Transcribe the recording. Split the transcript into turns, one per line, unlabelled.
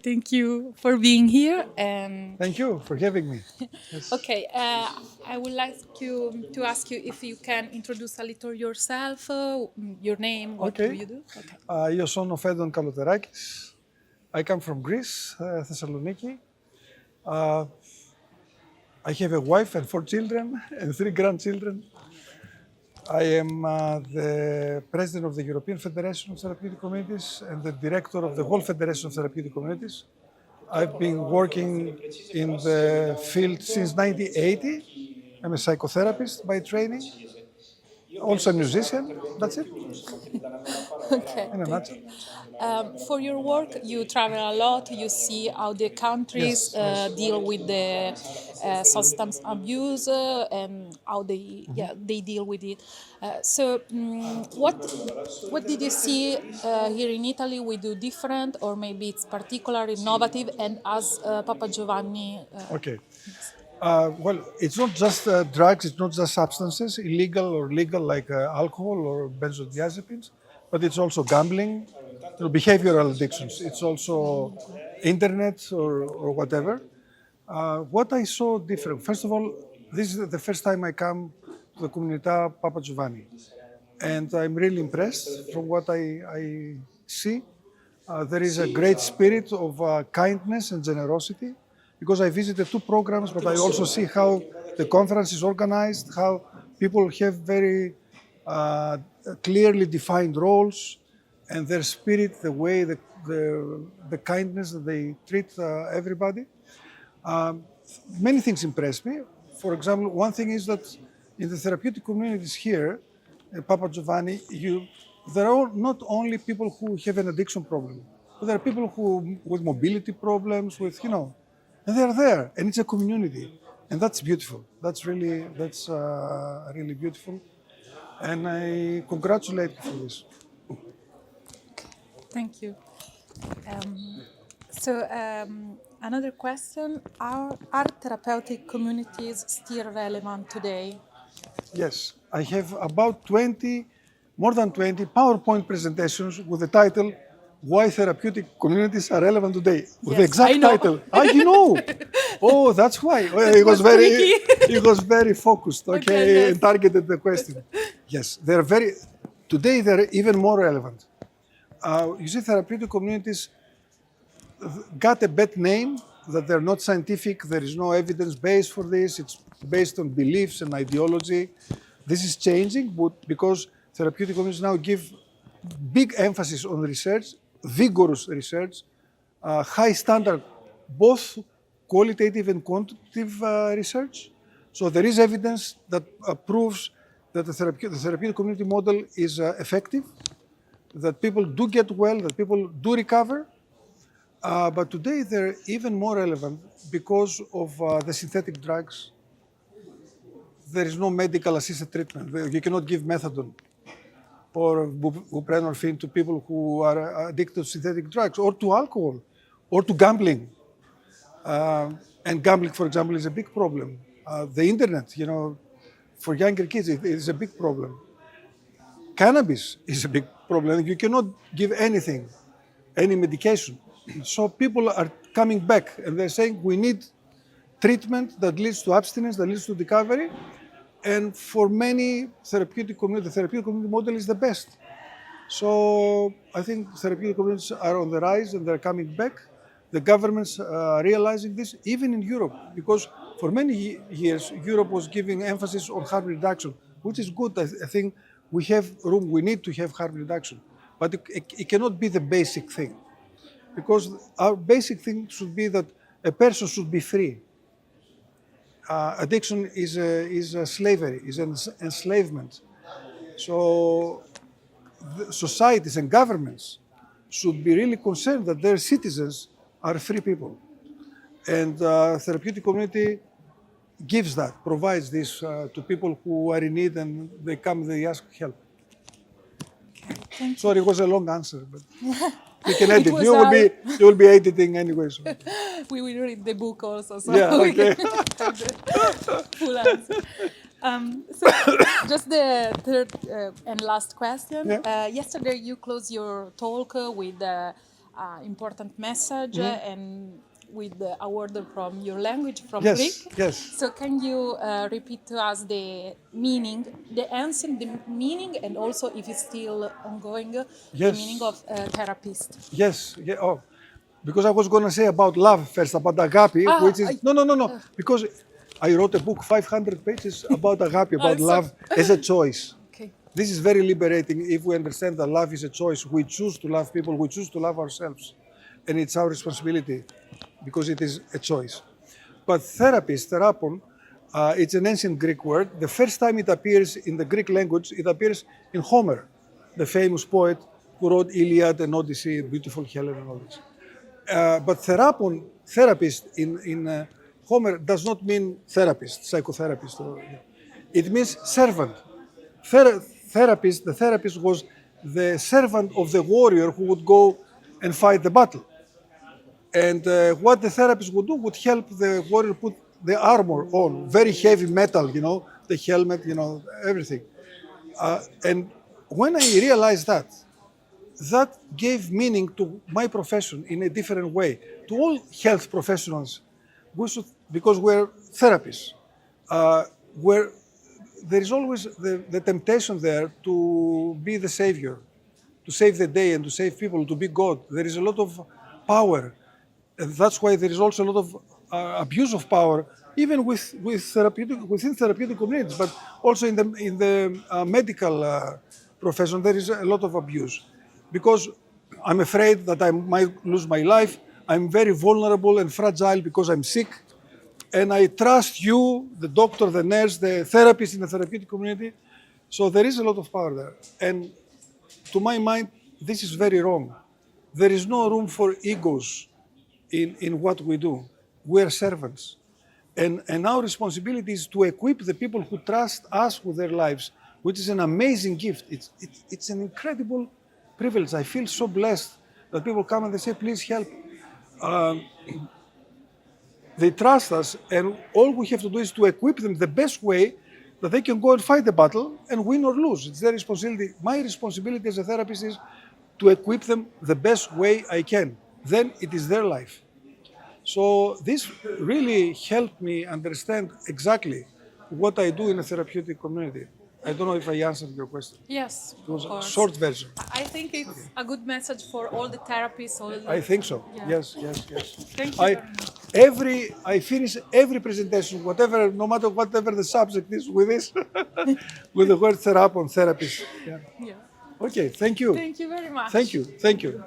thank you for being here.
Thank you for having me. Yes.
Okay, I would like to ask you if you can introduce a little yourself, your name, what do
Okay.
you do? Okay.
Io sono Kaloterakis. I come from Greece, Thessaloniki. Uh, I have a wife and 4 children and 3 grandchildren. I am the president of the European Federation of Therapeutic Communities and the director of the whole Federation of Therapeutic Communities. I've been working in the field since 1980. I'm a psychotherapist by training, also a musician. That's it,
Okay.
in a nutshell.
For your work, you travel a lot. You see how the countries
Yes.
deal with the substance abuse and how they deal with it. What did you see here in Italy? We do different, or maybe it's particular, innovative, and as Papa Giovanni.
Okay. Well, it's not just drugs, it's not just substances, illegal or legal like alcohol or benzodiazepines, but it's also gambling, behavioral addictions. It's also internet or whatever. What I saw different, first of all, this is the first time I come to the Comunità Papa Giovanni. And I'm really impressed from what I see. There is a great spirit of kindness and generosity, because I visited 2 programs, but I also see how the conference is organized, how people have very clearly defined roles, and their spirit, the way, the kindness that they treat everybody. Many things impress me. For example, one thing is that in the therapeutic communities here, Papa Giovanni, there are not only people who have an addiction problem, but there are people who with mobility problems, and they're there, and it's a community, and that's beautiful. That's really beautiful, and I congratulate you for this.
Thank you. Another question, are therapeutic communities still relevant today?
Yes, I have about more than 20 PowerPoint presentations with the title, Why Therapeutic Communities Are Relevant Today, with the
Yes,
exact
I know.
title. You know. Oh, that's why. Well,
That was tricky.
It was very focused,
Okay, yes.
and targeted the question. Yes, today they're even more relevant. You see, therapeutic communities got a bad name, that they're not scientific, there is no evidence base for this, it's based on beliefs and ideology. This is changing, but because therapeutic communities now give big emphasis on research, vigorous research, high standard, both qualitative and quantitative research. So there is evidence that proves that the therapeutic community model is effective, that people do get well, that people do recover. But today they're even more relevant because of the synthetic drugs. There is no medical assisted treatment. You cannot give methadone or buprenorphine to people who are addicted to synthetic drugs, or to alcohol, or to gambling. And gambling, for example, is a big problem. The internet, for younger kids, it is a big problem. Cannabis is a big problem. You cannot give anything, any medication. So people are coming back and they're saying we need treatment that leads to abstinence, that leads to recovery. And for many therapeutic communities, the therapeutic community model is the best. So I think therapeutic communities are on the rise and they're coming back. The governments are realizing this, even in Europe, because for many years, Europe was giving emphasis on harm reduction, which is good. I think we have room, we need to have harm reduction, but it cannot be the basic thing. Because our basic thing should be that a person should be free. Addiction is a slavery, is an enslavement. So the societies and governments should be really concerned that their citizens are free people. And therapeutic community gives that, provides this to people who are in need and they ask help.
Thank you.
Sorry, it was a long answer, but we can edit.
was
You will be editing anyway. So.
We will read the book also, so
Yeah,
we
okay.
can have the full answer. So just the third and last question.
Yeah.
Yesterday you closed your talk with important message and with a word from your language, from
Yes,
Greek.
yes.
So can you repeat to us the meaning, the ancient the meaning, and also if it's still ongoing, the
Yes.
meaning of therapist?
Yes, yeah, oh, because I was going to say about love first, about agape, which is, no, because I wrote a book, 500 pages about agape, about love as a choice.
Okay.
This is very liberating if we understand that love is a choice. We choose to love people, we choose to love ourselves. And it's our responsibility because it is a choice. But therapist, therapon, it's an ancient Greek word. The first time it appears in the Greek language, it appears in Homer, the famous poet who wrote Iliad and Odyssey, Beautiful Helen and all this. But therapon, therapist in Homer does not mean therapist, psychotherapist. It means servant. The therapist was the servant of the warrior who would go and fight the battle. And what the therapist would do would help the warrior put the armor on, very heavy metal, the helmet, everything. And when I realized that gave meaning to my profession in a different way. To all health professionals, because we're therapists, where there is always the temptation there to be the savior, to save the day and to save people, to be God. There is a lot of power. And that's why there is also a lot of abuse of power, even within therapeutic communities, but also in the medical profession, there is a lot of abuse. Because I'm afraid that I might lose my life. I'm very vulnerable and fragile because I'm sick. And I trust you, the doctor, the nurse, the therapist in the therapeutic community. So there is a lot of power there. And to my mind, this is very wrong. There is no room for egos in what we do. We are servants. And our responsibility is to equip the people who trust us with their lives, which is an amazing gift. It's an incredible privilege. I feel so blessed that people come and they say, please help. They trust us, and all we have to do is to equip them the best way that they can go and fight the battle and win or lose. It's their responsibility. My responsibility as a therapist is to equip them the best way I can. Then it is their life. So this really helped me understand exactly what I do in a therapeutic community. I don't know if I answered your question.
Yes,
It was
of
a
course.
short version.
I think it's a good message for all the therapists.
I think so.
Yeah.
Yes.
Thank you very much.
I finish every presentation, no matter whatever the subject is, with this, with the word therapon, therapist. Yeah.
Yeah.
Okay. Thank you.
Thank you very much.
Thank you.